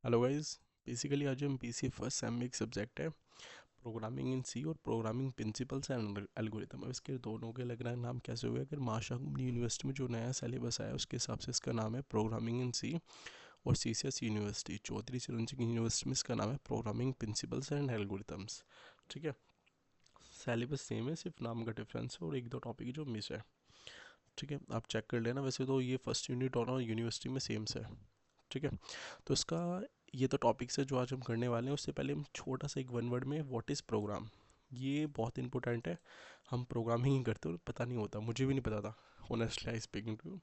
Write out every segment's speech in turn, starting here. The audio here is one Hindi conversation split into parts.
Hello guys. बेसिकली आज हम पीसी फर्स्ट सेम में एक सब्जेक्ट है प्रोग्रामिंग इन सी और प्रोग्रामिंग प्रिंसिपल्स एंड एल्गोरिथम। अब इसके दोनों के अलग अलग नाम कैसे हुए, अगर महाराष्ट्र यूनिवर्सिटी में जो नया सिलेबस आया उसके हिसाब से इसका नाम है प्रोग्रामिंग इन सी, और सीसीएस यूनिवर्सिटी चौधरी चरण सिंह यूनिवर्सिटी में इसका नाम है प्रोग्रामिंग प्रिंसिपल्स एंड एल्गोरिथम्स। ठीक है, सिलेबस सेम है, सिर्फ नाम का डिफरेंस है और एक दो टॉपिक जो मिस है। ठीक है, आप चेक कर लेना। वैसे तो ये फर्स्ट यूनिट और यूनिवर्सिटी में सेम से है। ठीक है, तो इसका ये तो टॉपिक्स है जो आज हम करने वाले हैं। उससे पहले हम छोटा सा एक वन वर्ड में व्हाट इज़ प्रोग्राम, ये बहुत इंपॉर्टेंट है। हम प्रोग्रामिंग ही करते हो, पता नहीं होता, मुझे भी नहीं पता था ऑनेस्टली आई स्पीकिंग टू।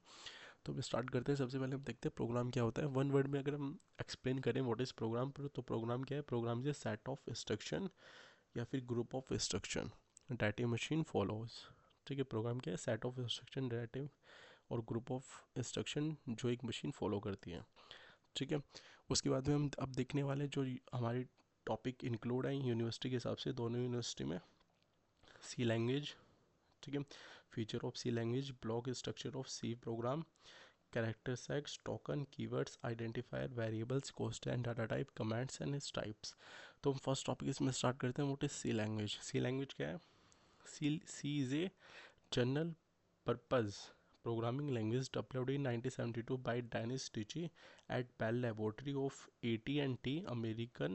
तो हम स्टार्ट करते हैं। सबसे पहले हम देखते हैं प्रोग्राम क्या होता है। वन वर्ड में अगर हम एक्सप्लेन करें व्हाट इज़ प्रोग्राम, तो प्रोग्राम क्या है? Program is a set of instruction या फिर group of instruction that a machine follows. ठीक है, प्रोग्राम क्या है? Set of instruction that a और ग्रुप ऑफ इंस्ट्रक्शन जो एक मशीन फॉलो करती है। ठीक है, उसके बाद में हम अब देखने वाले जो हमारे टॉपिक इंक्लूड हैं यूनिवर्सिटी के हिसाब से, दोनों यूनिवर्सिटी में। सी लैंग्वेज, ठीक है, feature of C language, block structure of C program, character sets, token, keywords, identifier, variables, constant, data type, commands and its types. तो हम फर्स्ट टॉपिक इसमें स्टार्ट करते हैं। What is C language? C language क्या है? C is a general purpose programming language developed in 1972 by Dennis Ritchie at Bell Laboratory of AT&T American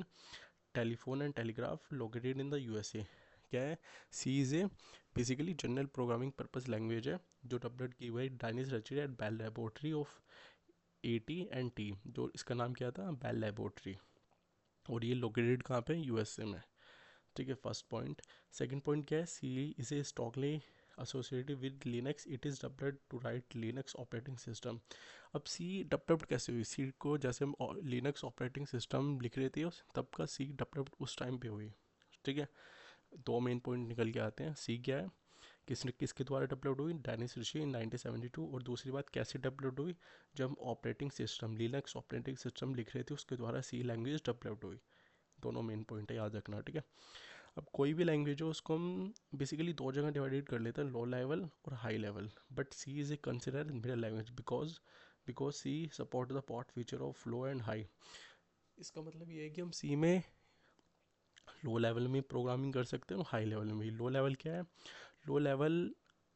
Telephone and Telegraph located in the USA। क्या है? C is a basically general programming purpose language है जो डेवलप की हुई Dennis Ritchie at Bell laboratory of AT&T। जो इसका नाम क्या था? Bell laboratory. और ये लोकेटेड कहाँ पे? यूएसए में। ठीक है, फर्स्ट पॉइंट। सेकंड पॉइंट क्या है? C is a strongly associated with Linux, it is developed to write Linux operating system. अब सी डेवलप्ड कैसे हुई? सी को जैसे हम लिनक्स ऑपरेटिंग सिस्टम लिख रहे थे तब का सी डेवलप्ड उस टाइम पे हुई। ठीक है, दो मेन पॉइंट निकल के आते हैं। सी क्या है, किसने किसके द्वारा डेवलप्ड हुई? डेनिस ऋषि इन 1972। और दूसरी बात कैसे डेवलप्ड हुई? जब हम operating system Linux operating system लिख रहे थे उसके द्वारा सी लैंग्वेज डेवलप्ड हुई। दोनों मेन पॉइंट है, याद रखना। ठीक है, अब कोई भी लैंग्वेज हो उसको हम बेसिकली दो जगह डिवाइडेड कर लेते हैं, लो लेवल और high level. But C is a consider middle language because C support the both feature of low and high. इसका मतलब ये है कि हम सी में लो लेवल में प्रोग्रामिंग कर सकते हैं और हाई लेवल में भी। लो लेवल क्या है? लो लेवल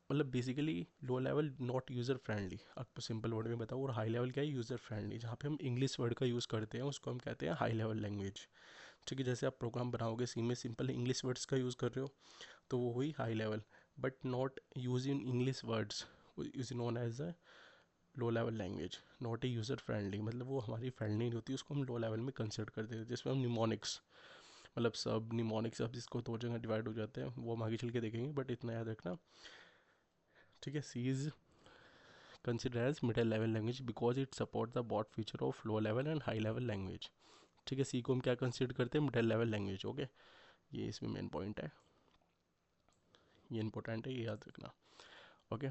मतलब basically low level not user friendly, आपको सिंपल वर्ड में बताऊँ। और हाई लेवल क्या है? यूज़र फ्रेंडली, जहाँ पे हम इंग्लिश वर्ड का यूज़ करते हैं उसको हम कहते हैं हाई लेवल लैंग्वेज। ठीक है, जैसे आप प्रोग्राम बनाओगे सी में सिंपल इंग्लिश वर्ड्स का यूज़ कर रहे हो तो वो हुई high level, but not use in English words is known as a low level language. Not a user friendly मतलब वो हमारी फ्रेंडली नहीं होती, उसको हम लो लेवल में कंसिडर करते हैं। जिसमें हम निमोनिक्स मतलब सब निमोनिक्स अब जिसको दो जगह डिवाइड हो जाते हैं वो हम आगे चल के देखेंगे, बट इतना याद रखना। ठीक है, C is consider as middle level language because it support the both feature of low level and high level language. ठीक है, सी को हम क्या कंसिडर करते हैं? Middle level language. ओके, ये इसमें मेन पॉइंट है, ये इंपॉर्टेंट है, ये याद रखना। ओके,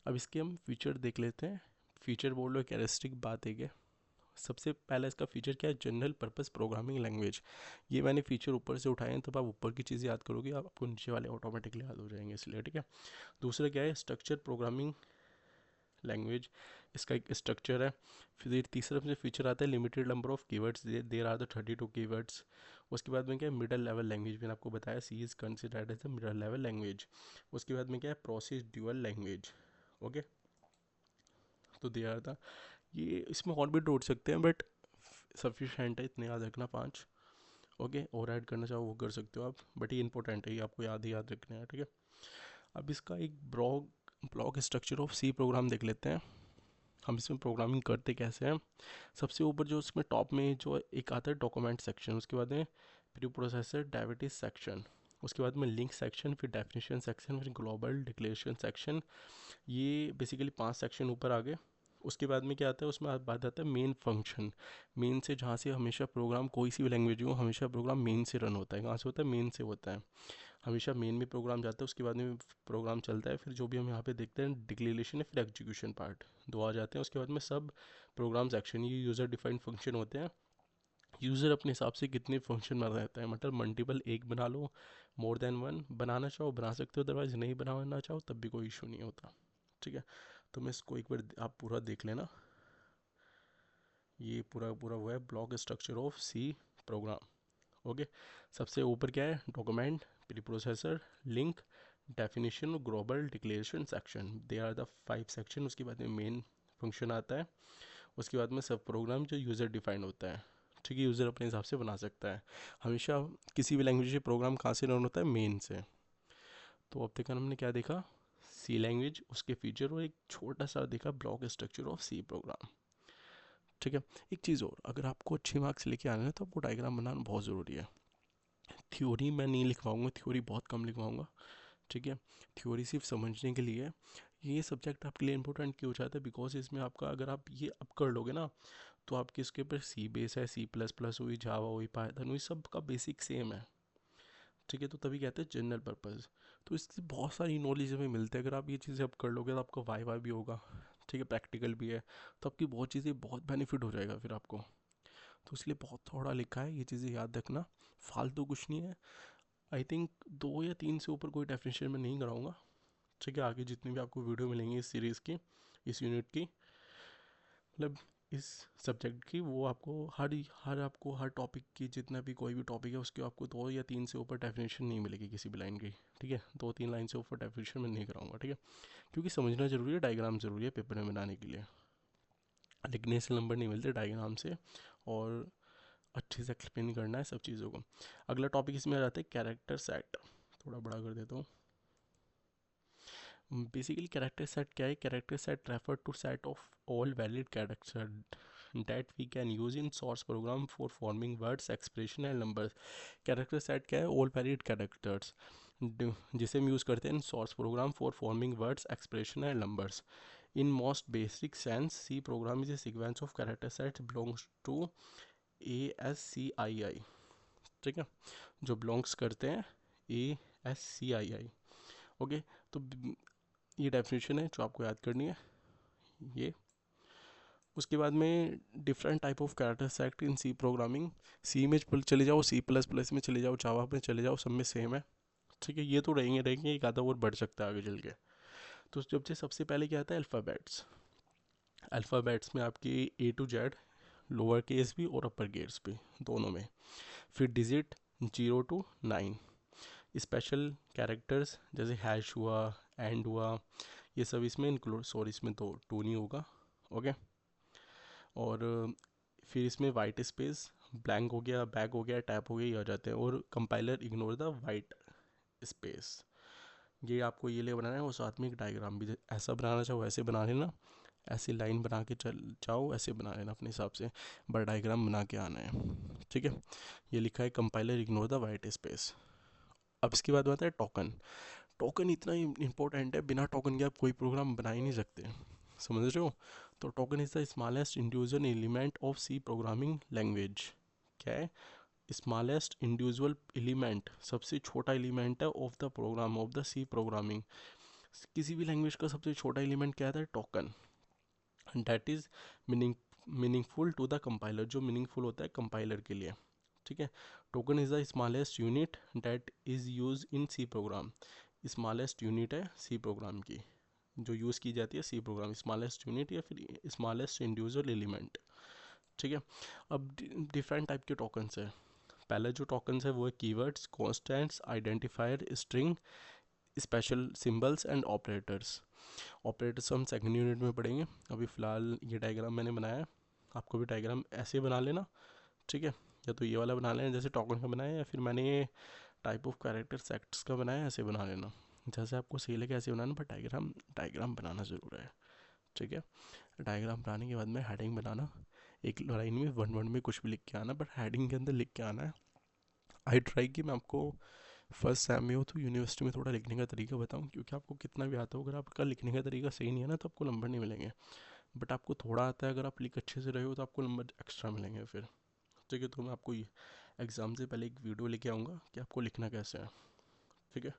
अब इसके हम फीचर देख लेते हैं। फीचर बोल लो कैरेक्टरिस्टिक बात है क्या? सबसे पहला इसका फीचर क्या है? General purpose programming language. ये मैंने फीचर ऊपर से उठाए हैं, तब आप ऊपर की चीज़ याद करोगे आपको नीचे वाले ऑटोमेटिकली याद हो जाएंगे, इसलिए। ठीक है, दूसरा क्या है? स्ट्रक्चर प्रोग्रामिंग लैंग्वेज, इसका एक स्ट्रक्चर है। फिर तीसरा से फीचर आता है limited number of keywords, there are the 32 keywords. उसके बाद में क्या है? मिडल लेवल लैंग्वेज, मैंने आपको बताया C is considered as the middle level language. उसके बाद में क्या है? Process dual language. ओके, तो दे आर द, ये इसमें और भी ढूंढ सकते हैं बट सफिशेंट है, इतने याद रखना, पाँच। ओके, और ऐड करना चाहो वो कर सकते हो आप, बट ये इंपॉर्टेंट है, ये आपको याद ही याद रखना है। ठीक है, अब इसका एक block structure of C program देख लेते हैं। हम इसमें प्रोग्रामिंग करते कैसे हैं? सबसे ऊपर जो उसमें टॉप में जो एक आता है डॉक्यूमेंट सेक्शन, उसके बाद में प्री प्रोसेसर डायबिटीज सेक्शन, उसके बाद में लिंक सेक्शन, फिर डेफिनेशन सेक्शन, फिर ग्लोबल डिक्लेरेशन सेक्शन। ये बेसिकली पांच सेक्शन ऊपर आ गए। उसके बाद में क्या आता है? उसमें बात आता है मेन फंक्शन। मेन से जहाँ से हमेशा प्रोग्राम कोई सी भी लैंग्वेज हो हमेशा प्रोग्राम मेन से रन होता है। कहाँ से होता है? मेन से होता है। हमेशा मेन में प्रोग्राम जाता है, उसके बाद में प्रोग्राम चलता है। फिर जो भी हम यहाँ पे देखते हैं डिक्लेरेशन है, फिर एग्जीक्यूशन पार्ट, दो आ जाते हैं। उसके बाद में सब प्रोग्राम्स एक्शन, ये यूज़र डिफाइंड फंक्शन होते हैं। यूज़र अपने हिसाब से कितने फंक्शन में रहता है, मतलब मल्टीपल एक बना लो, मोर देन वन बनाना चाहो बना सकते हो, अदरवाइज नहीं बनाना चाहो तब भी कोई इशू नहीं होता। ठीक है, तो मैं इसको एक बार आप पूरा देख लेना। ये पूरा पूरा वो है block structure of C program. Okay, सबसे ऊपर क्या है, document, preprocessor, link, definition, global, declaration, section, they are the 5 section. उसके बाद में मेन फंक्शन आता है। उसके बाद में सब प्रोग्राम जो यूज़र डिफाइंड होता है, ठीक है, यूज़र अपने हिसाब से बना सकता है। हमेशा किसी भी लैंग्वेज से प्रोग्राम कहाँ से रन होता है, मेन से। तो अब तक हमने क्या देखा, सी लैंग्वेज, उसके फीचर, और एक छोटा सा देखा block structure of C program. ठीक है, एक चीज़ और, अगर आपको अच्छे मार्क्स लेके आना है तो आपको डायग्राम बनाना बहुत ज़रूरी है। थ्योरी मैं नहीं लिखवाऊंगा, थ्योरी बहुत कम लिखवाऊंगा। ठीक है, थ्योरी सिर्फ समझने के लिए। ये सब्जेक्ट आपके लिए इंपॉर्टेंट क्यों हो जाता है, बिकॉज इसमें आपका, अगर आप ये अब कर लोगे ना, तो आपके इसके ऊपर सी बेस है, सी प्लस प्लस हुई, जावा हुई, पाइथन हुई, सब का बेसिक सेम है। ठीक है, तो तभी कहते हैं जनरल पर्पज़। तो इससे बहुत सारी नॉलेज हमें मिलती है। अगर आप ये चीज़ें अब कर लोगे तो आपका वाई भी होगा, ठीक है, प्रैक्टिकल भी है, तो आपकी बहुत चीज़ें, बहुत बेनिफिट हो जाएगा फिर आपको। तो इसलिए बहुत थोड़ा लिखा है, ये चीज़ें याद रखना, फालतू कुछ नहीं है। आई थिंक 2 या 3 से ऊपर कोई डेफिनेशन मैं नहीं कराऊंगा। ठीक है, आगे जितनी भी आपको वीडियो मिलेंगी इस सीरीज़ की, इस यूनिट की, मतलब इस सब्जेक्ट की, वो आपको हर आपको हर टॉपिक की, जितना भी कोई भी टॉपिक है उसके आपको 2 या 3 से ऊपर डेफिनेशन नहीं मिलेगी किसी भी लाइन की। ठीक है, 2-3 लाइन से ऊपर डेफिनेशन मैं नहीं कराऊंगा। ठीक है, क्योंकि समझना ज़रूरी है, डायग्राम ज़रूरी है पेपर में बनाने के लिए। लिखने से नंबर नहीं मिलते, डायग्राम से, और अच्छे से एक्सप्लेन करना है सब चीज़ों को। अगला टॉपिक इसमें आ जाता है कैरेक्टर सेट। थोड़ा बड़ा कर देता हूँ। बेसिकली कैरेक्टर सेट क्या है, character set refer to set of all valid character that we can use in source program for forming words, expression and numbers। Character set क्या है, ऑल वैलिड कैरेक्टर्स, जिसे हम यूज़ करते हैं in source program for forming words, expression and numbers. In most basic sense C program is a sequence of character sets belongs to ASCII। ठीक है, जो बिलोंग्स करते हैं ASCII। ओके, तो ये डेफिनेशन है जो आपको याद करनी है ये। उसके बाद में different type of character set in C programming. C में चले जाओ, सी प्लस प्लस में चले जाओ, जावा में चले जाओ, सब में सेम है। ठीक है, ये तो रहेंगे, एक आधा और बढ़ सकता है आगे चल के। तो जब से सबसे पहले क्या आता है, अल्फ़ाबेट्स। अल्फ़ाबेट्स में आपकी A to Z, lower case भी और अपर केस भी, दोनों में। फिर डिजिट 0 to 9। स्पेशल कैरेक्टर्स जैसे हैश हुआ, एंड हुआ, ये सब इसमें इंक्लूड, सॉरी इसमें तो टू नहीं होगा। ओके, और फिर इसमें वाइट स्पेस, ब्लैंक हो गया, बैक हो गया, टैप हो गया, ये आ जाते हैं। और compiler ignore the white space. ये आपको ये ले बनाना है, और साथ में एक डायग्राम भी ऐसा बनाना चाहो ऐसे बना लेना, ऐसी लाइन बना के चल जाओ, ऐसे बना लेना अपने हिसाब से, बट डायग्राम बना के आना है। ठीक है, ये लिखा है compiler ignore the white space. अब इसके बाद आता है टोकन। टोकन इतना इंपॉर्टेंट है, बिना टोकन के आप कोई प्रोग्राम बना ही नहीं सकते, समझ रहे हो। तो token is the smallest individual element of C programming language. क्या है, स्मॉलेस्ट इंडिविजुअल एलिमेंट, सबसे छोटा एलिमेंट है of the program, of the C programming. किसी भी लैंग्वेज का सबसे छोटा एलिमेंट क्या है, token. That is meaningful to the compiler, जो मीनिंगफुल होता है कंपाइलर के लिए। ठीक है, token is the smallest unit that is use in C program. Smallest unit है सी प्रोग्राम की, जो यूज़ की जाती है सी प्रोग्राम, स्मॉलेस्ट यूनिट या फिर स्मॉलेस्ट इंडिविजुअल एलिमेंट। ठीक है, अब डिफरेंट टाइप के टोकन्स है। पहला जो टोकन्स है वो है keywords, constants, identifier, string, special symbols and operators. Operators हम सेकंड यूनिट में पढ़ेंगे। अभी फ़िलहाल ये डायग्राम मैंने बनाया है, आपको भी डायग्राम ऐसे बना लेना। ठीक है, या तो ये वाला बना लेना जैसे टोकन का बनाया, या फिर मैंने ये टाइप ऑफ कैरेक्टर सेट्स का बनाया, ऐसे बना लेना, जैसे आपको सही लगे ऐसे बनाना, पर डायग्राम डायग्राम बनाना ज़रूर है। ठीक है, डायग्राम बनाने के बाद में हेडिंग बनाना, एक लाइन में वन वर्ड में कुछ भी लिख के आना, बट हेडिंग के अंदर लिख के आना है। आई ट्राई कि मैं आपको फर्स्ट सेम में हो तो यूनिवर्सिटी में थोड़ा लिखने का तरीका बताऊं, क्योंकि आपको कितना भी आता हो, अगर आपका लिखने का तरीका सही नहीं है ना तो आपको नंबर नहीं मिलेंगे। बट आपको थोड़ा आता है, अगर आप लिख अच्छे से रहे हो तो आपको नंबर एक्स्ट्रा मिलेंगे फिर। ठीक है, तो मैं आपको एग्ज़ाम से पहले एक वीडियो लेके आऊँगा कि आपको लिखना कैसे है। ठीक है,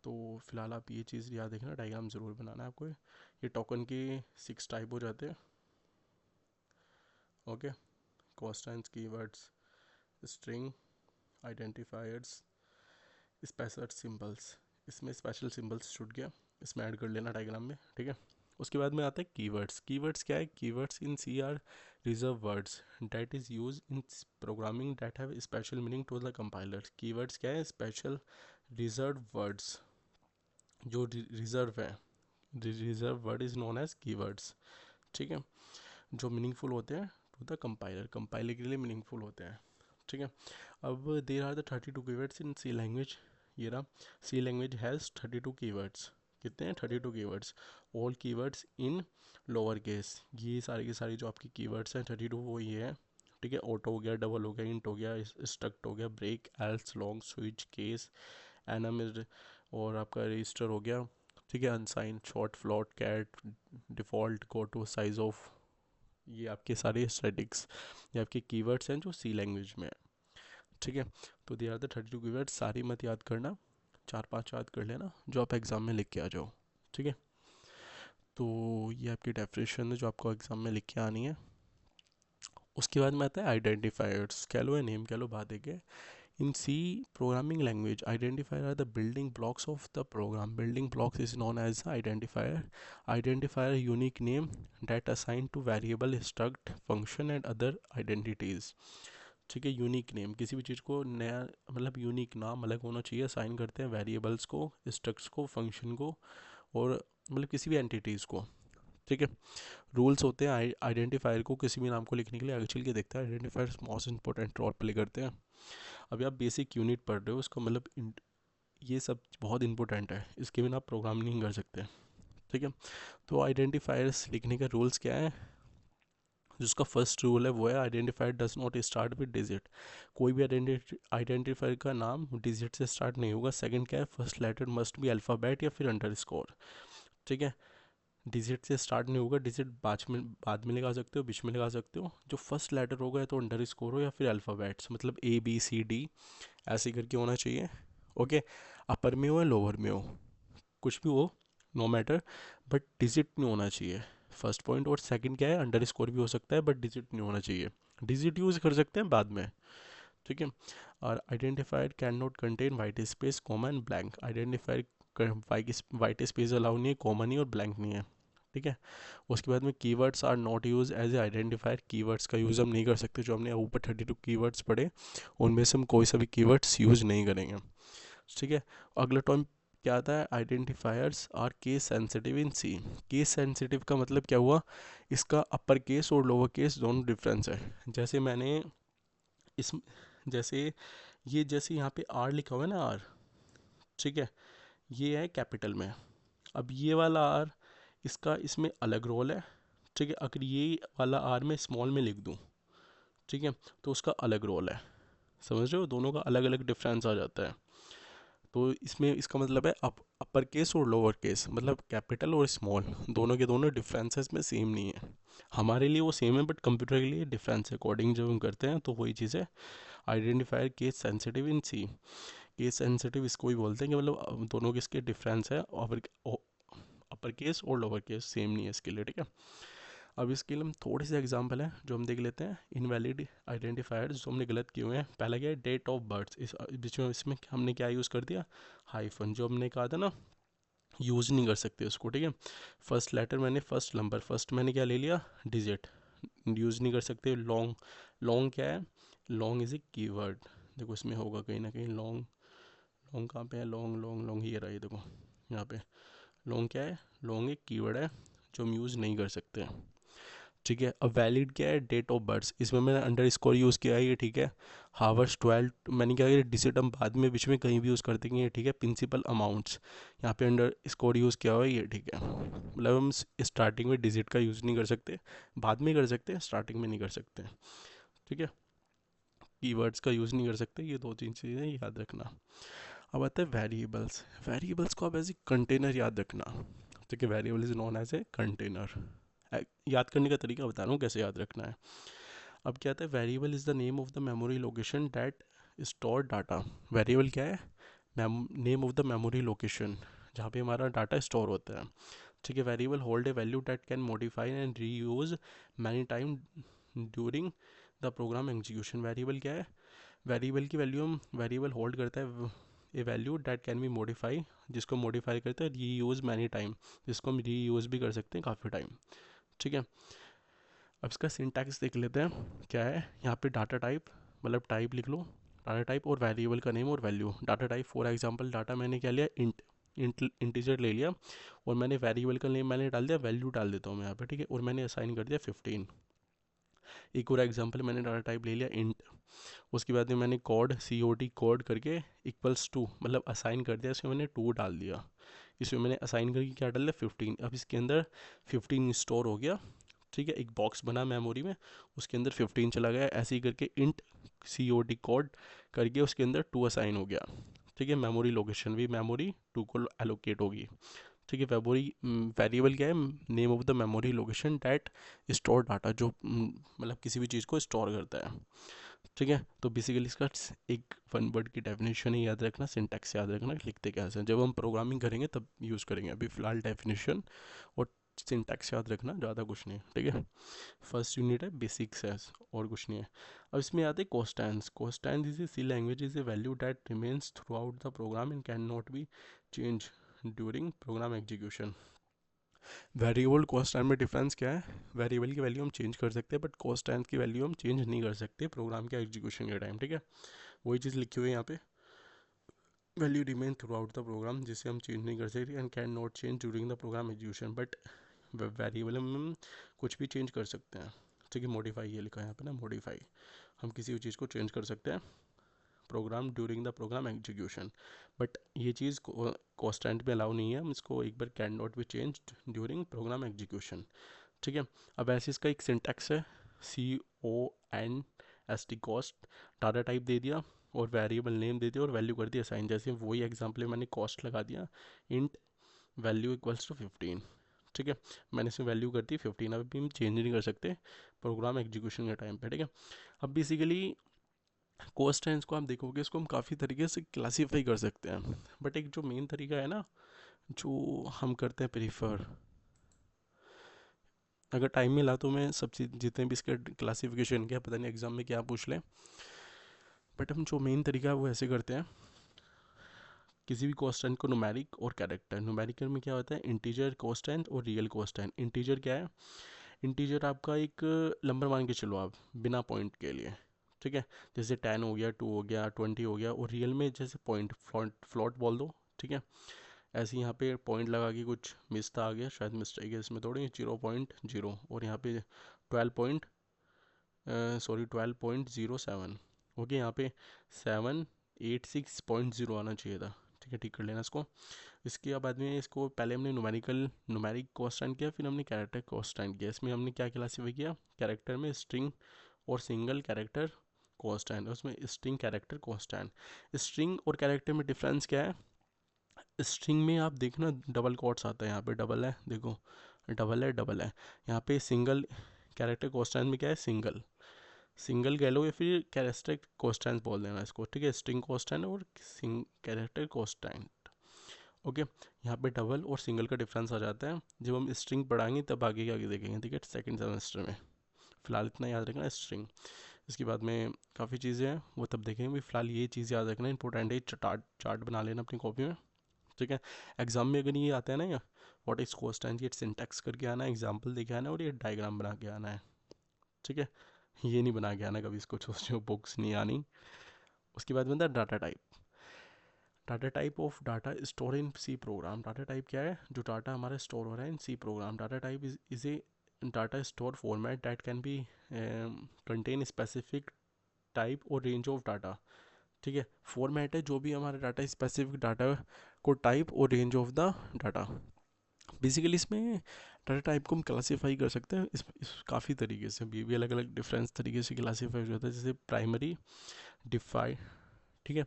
तो फिलहाल आप ये चीज़ याद रखना, डायग्राम ज़रूर बनाना है आपको। ये टोकन के 6 टाइप हो जाते हैं। Okay, constants, keywords, string, identifiers, special symbols. इसमें स्पेशल सिंबल्स छूट गया, इसमें ऐड कर लेना डायग्राम में। ठीक है, उसके बाद में आता है कीवर्ड्स। कीवर्ड्स क्या है? Keywords in C are reserved words that is use in programming that have special meaning to the compiler. Keywords क्या है? स्पेशल रिजर्व वर्ड्स जो रिजर्व है, reserved word is known as keywords, ठीक है, जो मीनिंगफुल होते हैं टू द कंपाइलर, कंपाइलर के लिए मीनिंगफुल होते हैं, ठीक है। अब there are the 32 keywords in C language. ये रहा, सी लैंग्वेज हैज़ 32 कीवर्ड्स। कितने हैं? 32 keywords. All keywords in lower case. ये सारी की सारी जो आपकी कीवर्ड्स हैं 32 वो ये है, ठीक है। ऑटो हो गया, डबल हो गया, इंट हो गया, स्ट्रक्ट हो गया, break, else, long, switch, case, enum और आपका रजिस्टर हो गया, ठीक है, अनसाइन, शॉर्ट, फ्लॉट, कैट, default, goto, sizeof. ये आपके सारे स्टैटिक्स, ये आपके कीवर्ड्स हैं जो सी लैंग्वेज में है, ठीक है। तो दे आर द 32 कीवर्ड्स। सारी मत याद करना, 4-5 याद कर लेना जो आप एग्ज़ाम में लिख के आ जाओ, ठीक है। तो ये आपकी डेफिनेशन है जो आपको एग्ज़ाम में लिख के आनी है। उसके बाद में आता है आइडेंटिफायर्स, कह लो या नेम कह लो, बात एक है। In C programming language, identifier are the building blocks of the program. Building blocks is known as identifier. Identifier unique name that assigned to variable, struct, function and other identities. ठीक है, यूनिक नेम, किसी भी चीज़ को नया मतलब यूनिक नाम अलग होना चाहिए, असाइन करते हैं वेरिएबल्स को, स्ट्रक्ट्स को, फंक्शन को और मतलब किसी भी एंटिटीज़ को, ठीक है। रूल्स होते हैं आइडेंटिफायर को किसी भी नाम को लिखने के लिए, आगे चल के देखते हैं identifier most important role play करते हैं। अभी आप बेसिक यूनिट पढ़ रहे हो, उसका मतलब ये सब बहुत इंपॉर्टेंट है, इसके बिना आप प्रोग्राम नहीं कर सकते, ठीक है। तो आइडेंटिफायर्स लिखने का रूल्स क्या है? जिसका फर्स्ट रूल है वो है identifier does not start with digit. कोई भी आइडेंटिफायर का नाम डिजिट से स्टार्ट नहीं होगा। सेकंड क्या है? First letter must be alphabet या फिर अंडरस्कोर, ठीक है। डिजिट से स्टार्ट नहीं होगा, डिजिट बाद में लगा सकते हो, बीच में लगा सकते हो। जो फर्स्ट लेटर होगा या तो अंडरस्कोर हो या फिर अल्फ़ाबेट्स, मतलब ABCD ऐसे करके होना चाहिए, ओके। अपर में हो या लोअर में हो, कुछ भी हो, नो मैटर, बट डिजिट नहीं होना चाहिए, फर्स्ट पॉइंट। और सेकंड क्या है? अंडरस्कोर भी हो सकता है बट डिजिट नहीं होना चाहिए। डिजिट यूज़ कर सकते हैं बाद में, ठीक है। और identifier can not contain white space, comma and blank. Identifier white space allow नहीं है, कॉमा नहीं और ब्लैंक नहीं है, ठीक है। उसके बाद में keywords are not use as a identifier. Keywords का यूज़ हम नहीं कर सकते, जो हमने ऊपर 32 कीवर्ड्स पढ़े उनमें से हम कोई सा भी कीवर्ड्स यूज़ नहीं करेंगे, ठीक है। अगला टर्म क्या आता है? Identifiers are case sensitive in C. Case sensitive का मतलब क्या हुआ? इसका अपर केस और लोअर केस दोनों डिफरेंस है। जैसे मैंने इस जैसे ये जैसे यहाँ पे आर लिखा हुआ है ना, आर, ठीक है, ये है कैपिटल में। अब ये वाला आर, इसका इसमें अलग रोल है, ठीक है। अगर ये वाला आर मैं स्मॉल में लिख दूँ, ठीक है, तो उसका अलग रोल है। समझ रहे हो? दोनों का अलग अलग डिफरेंस आ जाता है। तो इसमें इसका मतलब है अपर केस और लोअर केस, मतलब कैपिटल और स्मॉल, दोनों के दोनों डिफरेंसेस में सेम नहीं है। हमारे लिए वो सेम है बट कंप्यूटर के लिए डिफरेंस है। कोडिंग जब हम करते हैं तो वही चीज़ है। Identifier case sensitive in C. Case sensitive इसको भी बोलते हैं कि मतलब दोनों के इसके डिफरेंस है, और अपर केस और लोअर केस सेम नहीं है इसके लिए, ठीक है। अब इसके लिए हम थोड़े से एग्जांपल हैं जो हम देख लेते हैं। इनवैलिड आइडेंटिफायर्स जो हमने गलत किए हुए हैं। पहला क्या है? Date of birth. इस बीच में इसमें हमने क्या यूज़ कर दिया? हाइफन, जो हमने कहा था ना यूज़ नहीं कर सकते उसको, ठीक है। फर्स्ट लेटर मैंने फर्स्ट नंबर, फर्स्ट मैंने क्या ले लिया? डिजिट, यूज़ नहीं कर सकते। लॉन्ग, लॉन्ग क्या है? Long is a keyword. देखो इसमें होगा कहीं ना कहीं लॉन्ग, लॉन्ग कहाँ पे है? लॉन्ग लॉन्ग लॉन्ग ही रहा है, देखो यहाँ पे। लॉन्ग क्या है? लॉन्ग एक कीवर्ड है जो हम यूज़ नहीं कर सकते, ठीक है। अब वैलिड क्या है? Date of birth. इसमें मैंने अंडर स्कोर यूज़ किया है, ये ठीक है। हावर्स 12 मैंने क्या किया? डिजिट हम बाद में बीच में कहीं भी यूज़ कर देंगे, ये ठीक है। प्रिंसिपल अमाउंट्स यहाँ पे अंडर स्कोर यूज़ किया हुआ है, ये ठीक है। मतलब हम स्टार्टिंग में डिजिट का यूज़ नहीं कर सकते, बाद में कर सकते हैं, स्टार्टिंग में नहीं कर सकते, ठीक है। कीवर्ड्स का यूज़ नहीं कर सकते, ये दो तीन चीज़ें याद रखना। अब आता है वेरिएबल्स। वेरिएबल्स को आप एज ए कंटेनर याद रखना, ठीक है। Variable is known as a container. याद करने का तरीका बता रहा हूँ कैसे याद रखना है। अब क्या आता है? Variable is the name of the memory location that store data. Variable क्या है? Name of the memory location, जहाँ पे हमारा डाटा स्टोर होता है, ठीक है। Variable hold a value that can modify and reuse many time during the program execution. Variable क्या है? वेरिएबल की वैल्यू हम वेरिएबल होल्ड करता है a value that can be modify, जिसको मॉडिफाई करते हैं री यूज़ मैनी टाइम, जिसको हम री यूज़ भी कर सकते हैं काफ़ी टाइम। ठीक है, अब इसका सिंटैक्स देख लेते हैं क्या है। यहाँ पे डाटा टाइप, मतलब टाइप लिख लो, डाटा टाइप और वेरिएबल का नेम और value. Data type for example data मैंने क्या लिया, इंटीजर ले लिया, और मैंने वेरिएबल का नेम मैंने डाल दिया, वैल्यू डाल देता हूँ मैं यहाँ पे, ठीक है, और मैंने असाइन कर दिया 15। एक और एग्जांपल, मैंने डाटा टाइप ले लिया इंट, उसके बाद में मैंने कोड COD कोड करके इक्वल्स टू, मतलब असाइन कर दिया, इसमें मैंने 2 डाल दिया, इसमें मैंने असाइन करके क्या डाल दिया 15। अब इसके अंदर 15 स्टोर हो गया, ठीक है, एक बॉक्स बना मेमोरी में, उसके अंदर 15 चला गया, ऐसे ही करके इंट COD कोड करके उसके अंदर 2 असाइन हो गया। ठीक है, मेमोरी लोकेशन भी मेमोरी 2 को एलोकेट होगी। ठीक है, मेमोरी वेरिएबल क्या है, name of the memory location that store data, जो मतलब किसी भी चीज़ को स्टोर करता है। ठीक है, तो बेसिकली इसका एक वन वर्ड की डेफिनेशन ही याद रखना, सिंटैक्स याद रखना, लिखते कैसे हैं, जब हम प्रोग्रामिंग करेंगे तब यूज़ करेंगे, अभी फ़िलहाल डेफिनेशन और सिंटैक्स याद रखना, ज़्यादा कुछ नहीं। ठीक है, फर्स्ट यूनिट है बेसिक्स है, और कुछ नहीं है। अब इसमें आते हैं constants. Constants is a C language, is a value that remains through out the program and can not be change during program execution. Variable constant में डिफरेंस क्या है, वेरिएबल की वैल्यू हम चेंज कर सकते हैं, बट कोस्टेंट की वैल्यू हम चेंज नहीं कर सकते प्रोग्राम के एग्जीक्यूशन के टाइम। ठीक है, वही चीज़ लिखी हुई है यहाँ पे, value remain through out the program, जिसे हम चेंज नहीं कर सकते, and can not change during the program execution, but variable में हम कुछ भी चेंज कर सकते हैं। ठीक है, मॉडिफाई ये लिखा है यहाँ पे ना, मॉडिफाई, हम किसी भी चीज़ को चेंज कर सकते हैं program during the program execution, but ये चीज़ कॉन्स्टेंट में अलाउ नहीं है, हम इसको एक बार can not be change during program execution. ठीक है, अब ऐसे इसका एक सिंटैक्स है, CONST कॉस्ट, डाटा टाइप दे दिया और वेरिएबल नेम दे दिया और वैल्यू कर दिया साइन, जैसे वही एग्जाम्पल में मैंने कॉस्ट लगा दिया, इंट वैल्यू इक्वल्स टू 15। ठीक है, मैंने इसमें वैल्यू कर दी 15, अभी हम चेंज नहीं कर सकते प्रोग्राम एग्जीक्यूशन के टाइम पे। ठीक है, अब बेसिकली कोस्टेंस को आप देखोगे, इसको हम काफ़ी तरीके से क्लासीफाई कर सकते हैं, बट एक जो मेन तरीका है ना, जो हम करते हैं प्रीफर, अगर टाइम मिला तो मैं सब चीज़ जितने भी इसके क्लासिफिकेशन किया, पता नहीं एग्जाम में क्या पूछ लें, बट हम जो मेन तरीका है वो ऐसे करते हैं, किसी भी कोस्टेंट को नुमेरिक और कैरेक्टर, नुमेरिकल में क्या होता है, इंटीजर कोस्टेंट और रियल कोस्टेंट। इंटीजर क्या है, इंटीजर आपका एक नंबर मान के चलो आप, बिना पॉइंट के लिए। ठीक है, जैसे 10 हो गया, 2 हो गया, 20 हो गया, और रियल में जैसे पॉइंट फ्लॉट बोल दो। ठीक है, ऐसे यहाँ पे पॉइंट लगा के कुछ मिस आ गया, शायद मिस्टेक है इसमें थोड़ी, 0.0, और यहाँ पे 12.07 ओके, यहाँ पे 786.0 आना चाहिए था। ठीक है, ठीक कर लेना इसको। इसके बाद में इसको पहले हमने नुमेरिक कॉन्स्टेंट किया, फिर हमने कैरेक्टर कॉन्स्टेंट किया। इसमें हमने क्या क्लासीफाई किया, कैरेक्टर में स्ट्रिंग और सिंगल कैरेक्टर कॉन्स्टेंट, उसमें स्ट्रिंग कैरेक्टर कॉन्स्टेंट। स्ट्रिंग और कैरेक्टर में डिफरेंस क्या है, स्ट्रिंग में आप देखना डबल कोट्स आता है, यहाँ पे डबल है, देखो डबल है, डबल है। यहाँ पे सिंगल कैरेक्टर कॉन्स्टेंट में क्या है, सिंगल, सिंगल कह लो या फिर कैरेक्टर कॉन्स्टेंट बोल देना इसको। ठीक है, स्ट्रिंग कॉन्स्टेंट और कैरेक्टर कॉन्स्टेंट। ओके, यहाँ पे डबल और सिंगल का डिफरेंस आ जाता है, जब हम स्ट्रिंग पढ़ाएंगे तब आगे के आगे देखेंगे। ठीक है, सेकंड सेमेस्टर में, फिलहाल इतना याद रखना स्ट्रिंग, इसके बाद में काफ़ी चीज़ें हैं वो तब देखेंगे, भी फिलहाल ये चीज़ याद रखना इंपॉर्टेंट है, चार्ट बना लेना अपनी कॉपी में। ठीक है, एग्जाम में अगर ये आता है ना, या व्हाट इज कोस्टेंट, ये सिंटैक्स करके आना है, एग्जाम्पल देके आना है, और ये डायग्राम बना के आना है। ठीक है, ये नहीं बना के आना कभी, इसको सोचो बुक्स नहीं आनी। उसके बाद बनता है data type. Data type of data store in C program. Data type क्या है, जो डाटा हमारा स्टोर हो रहा है in C program. Data type is a data store format that can be contain specific type और रेंज ऑफ डाटा। ठीक है, फॉर्मेट है जो भी हमारा डाटा स्पेसिफिक डाटा को टाइप और range of the data. Basically इसमें डाटा टाइप को हम क्लासीफाई कर सकते हैं इस काफ़ी तरीके से, भी अलग अलग डिफरेंस तरीके से क्लासीफाई हो जाता है, जैसे प्राइमरी, डिफाइन, ठीक है,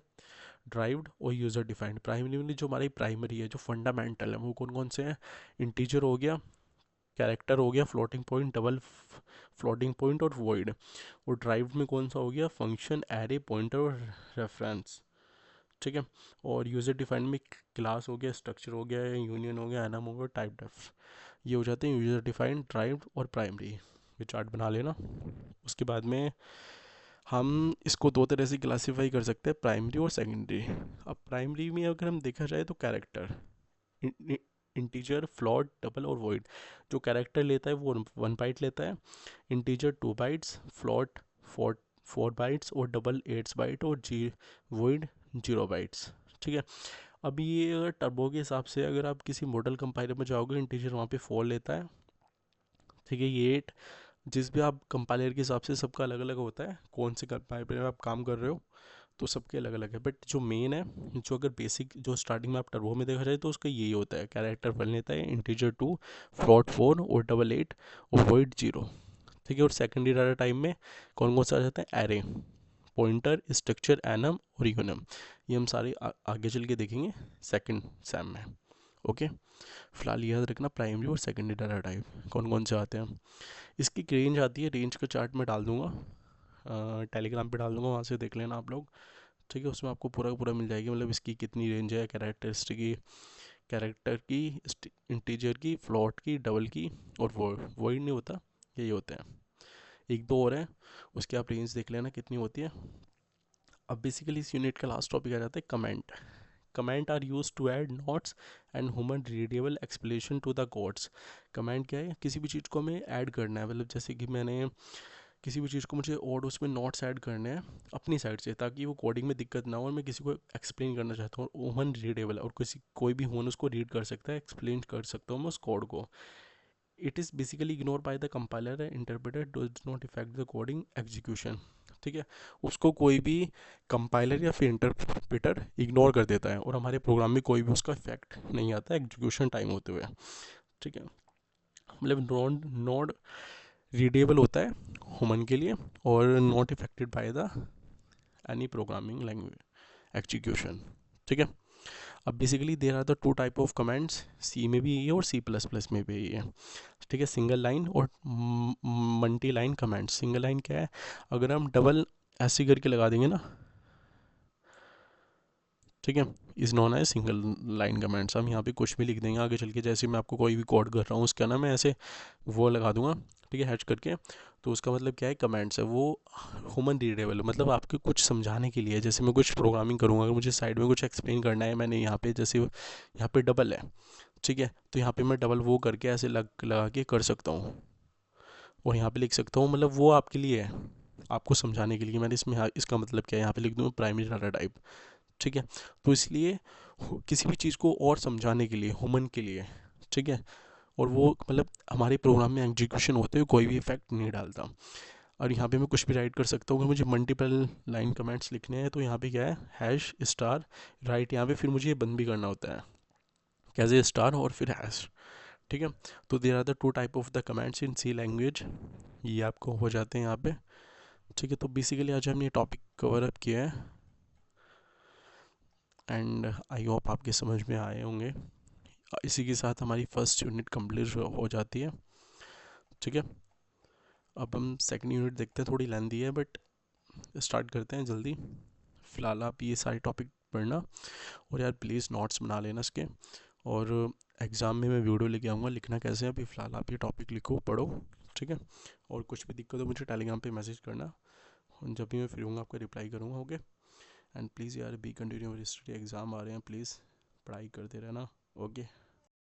ड्राइव्ड और यूज़र डिफाइंड। प्राइमरी जो हमारी प्राइमरी है, जो फंडामेंटल है, वो कौन कौन से हैं, इंटीजर हो गया, कैरेक्टर हो गया, floating point, double floating point और वॉइड। और ड्राइव्ड में कौन सा हो गया, फंक्शन, एरे, पॉइंटर और रेफरेंस। ठीक है, और यूज़र डिफाइंड में क्लास हो गया, स्ट्रक्चर हो गया, यूनियन हो गया, एनम हो गया, टाइप डेफ। ये हो जाते हैं यूज़र डिफाइंड, ड्राइव्ड और प्राइमरी। ये चार्ट बना लेना। उसके बाद में हम इसको दो तरह से क्लासीफाई कर सकते हैं, प्राइमरी और सेकेंडरी। अब प्राइमरी में अगर हम देखा जाए तो कैरेक्टर, इंटीजर, फ्लोट, डबल और वॉइड। जो कैरेक्टर लेता है वो 1 बाइट लेता है, इंटीजर 2 बाइट्स, फ्लोट 4 बाइट्स और डबल 8 बाइट और वॉइड 0 बाइट्स। ठीक है। अब ये अगर टर्बो के हिसाब से अगर आप किसी मॉडल कंपाइलर में जाओगे, इंटीजर वहाँ पे 4 लेता है। ठीक है, ये 8, जिस भी आप कंपाइलर के हिसाब से सबका अलग अलग होता है, कौन से कंपाइलर में आप काम कर रहे हो तो सबके अलग अलग है। बट जो मेन है, जो अगर बेसिक जो स्टार्टिंग में आप टर्बो में देखा जाए तो उसका यही होता है, कैरेक्टर 1 लेता है, इंटीजर 2, फ्लोट 4 और डबल 8 और वॉइड 0। ठीक है। और सेकेंडरी डाटा टाइप में कौन कौन सा आ जाता है, एरे, पॉइंटर, स्ट्रक्चर, एनम और यूनम। ये हम सारे आगे चल के देखेंगे सेकंड सैम में। ओके, फिलहाल याद रखना प्राइमरी और सेकेंडरी डाटा टाइप कौन कौन से आते हैं। इसकी एक रेंज आती है, रेंज का चार्ट मैं डाल दूंगा, टेलीग्राम पे डाल दूंगा, वहाँ से देख लेना आप लोग। ठीक है, उसमें आपको पूरा का पूरा मिल जाएगी, मतलब इसकी कितनी रेंज है, कैरेक्टरिस्टिक की, कैरेक्टर की, इंटीजर की, फ्लोट की, डबल की और वॉइड नहीं होता, यही होते हैं। एक दो और हैं, उसकी आप रेंज देख लेना कितनी होती है। अब बेसिकली इस यूनिट का लास्ट टॉपिक आ जाता है comment. Comment are use to add notes and human readable explanation to the codes. Comment क्या है, किसी भी चीज़ को हमें ऐड करना है, मतलब जैसे कि मैंने किसी भी चीज़ को मुझे और उसमें नोट्स ऐड करने हैं अपनी साइड से, ताकि वो कोडिंग में दिक्कत ना हो, और मैं किसी को एक्सप्लेन करना चाहता हूँ, ह्यूमन रीडेबल, और कोई भी ह्यूमन उसको रीड कर सकता है, एक्सप्लेन कर सकता हूँ मैं उस कोड को। It is basically ignore by the compiler and interpreter, does not effect the coding execution. ठीक है, उसको कोई भी कंपाइलर या फिर इंटरप्रेटर इग्नोर कर देता है और हमारे प्रोग्राम में कोई भी उसका इफेक्ट नहीं आता एग्जीक्यूशन टाइम होते हुए। ठीक है, मतलब नॉन नॉट रीडेबल होता है ह्यूमन के लिए और not affected by the any programming language execution. ठीक है। अब basically there are the 2 type of commands, C में भी यही है और C++ में भी यही है। ठीक है, सिंगल लाइन और multi line command. Single line क्या है, अगर हम डबल ऐसे करके लगा देंगे ना, ठीक है, इज़ नॉन है सिंगल लाइन कमेंट्स। हम यहाँ पे कुछ भी लिख देंगे आगे चल के, जैसे मैं आपको कोई भी कोड कर रहा हूँ उसका ना मैं ऐसे वो लगा दूंगा, ठीक है, हैच करके, तो उसका मतलब क्या है, कमेंट्स है वो ह्यूमन रीडेबल, मतलब आपके कुछ समझाने के लिए। जैसे मैं कुछ प्रोग्रामिंग करूँगा, अगर मुझे साइड में कुछ एक्सप्लेन करना है, मैंने यहाँ पे जैसे यहाँ पे डबल है, ठीक है, तो यहाँ पे मैं डबल वो करके ऐसे लगा के कर सकता हूँ और यहाँ पे लिख सकता हूँ, मतलब वो आपके लिए है, आपको समझाने के लिए मैंने इसमें इसका मतलब क्या है यहाँ पे लिख दूँ प्राइमरी डाटा टाइप। ठीक है, तो इसलिए किसी भी चीज़ को और समझाने के लिए ह्यूमन के लिए, ठीक है, और वो मतलब हमारे प्रोग्राम में एग्जीक्यूशन होते हुए कोई भी इफेक्ट नहीं डालता। और यहाँ पे मैं कुछ भी राइट कर सकता हूँ, अगर मुझे मल्टीपल लाइन कमेंट्स लिखने हैं तो यहाँ पे क्या है, हैश स्टार राइट, यहाँ पे फिर मुझे ये बंद भी करना होता है, कैसे, स्टार और फिर हैश। ठीक है, तो there are the 2 type of the comments in C language, ये आपको हो जाते हैं यहाँ पे। ठीक है, तो बेसिकली आज हमने ये टॉपिक कवर अप किया है एंड आई होप आपके समझ में आए होंगे। इसी के साथ हमारी फर्स्ट यूनिट कंप्लीट हो जाती है। ठीक है, अब हम सेकंड यूनिट देखते हैं, थोड़ी लेंदी है बट स्टार्ट करते हैं जल्दी। फ़िलहाल आप ये सारे टॉपिक पढ़ना और यार प्लीज़ नोट्स बना लेना इसके, और एग्ज़ाम में मैं वीडियो लेके आऊँगा, लिखना कैसे है अभी फ़िलहाल आप ये टॉपिक लिखो पढ़ो। ठीक है, और कुछ भी दिक्कत हो मुझे टेलीग्राम पे मैसेज करना, जब भी मैं फ्री हूँगा आपका रिप्लाई करूँगा। ओके, एंड प्लीज़ यार बी कंटिन्यू स्टडी, एग्ज़ाम आ रहे हैं, प्लीज़ पढ़ाई करते रहना। ओके।